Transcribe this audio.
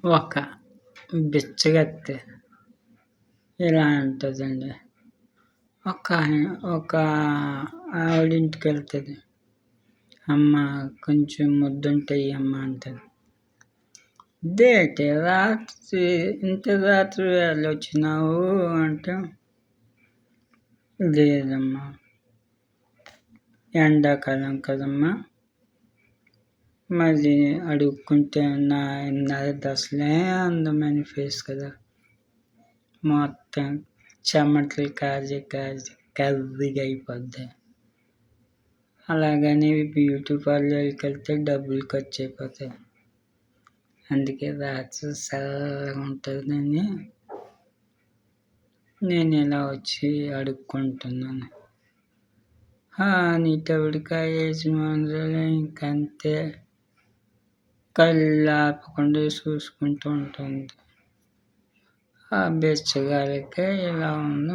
ఒక బిచ్చగత్తె ఇలా అంటదండి. ఒక ఒక ఆవిడింటికెళ్తది. "అమ్మ కొంచెం ముద్దుంటే ఇయ్యమ్మ" అంటది. "ఇదేంటి ఇంత రాత్రి వేళొచ్చినావు" అంటే, "లేదమ్మా, ఎండాకాలం కదమ్మా, మళ్ళీ అడుక్కుంటే నాదసలే అందమైన ఫేస్ కదా! మొత్తం చెమటలు కారి కర్రీగా అయిపోద్ది. అలాగని బ్యూటీ పార్లర్‌కెళ్తే డబ్బులు ఖర్చయిపోతాయి. అందుకే రాత్రి చల్లగా ఉంటదని నేనిలా వచ్చి అడుక్కుంటున్నాను." అనేటప్పటికి ఆ యజమానురాలు ఇంకంతే కళ్ళార్పకుండా చూసుకుంటూ ఉంటుంది. ఆ బిచ్చగాడికి ఇలా ఉంది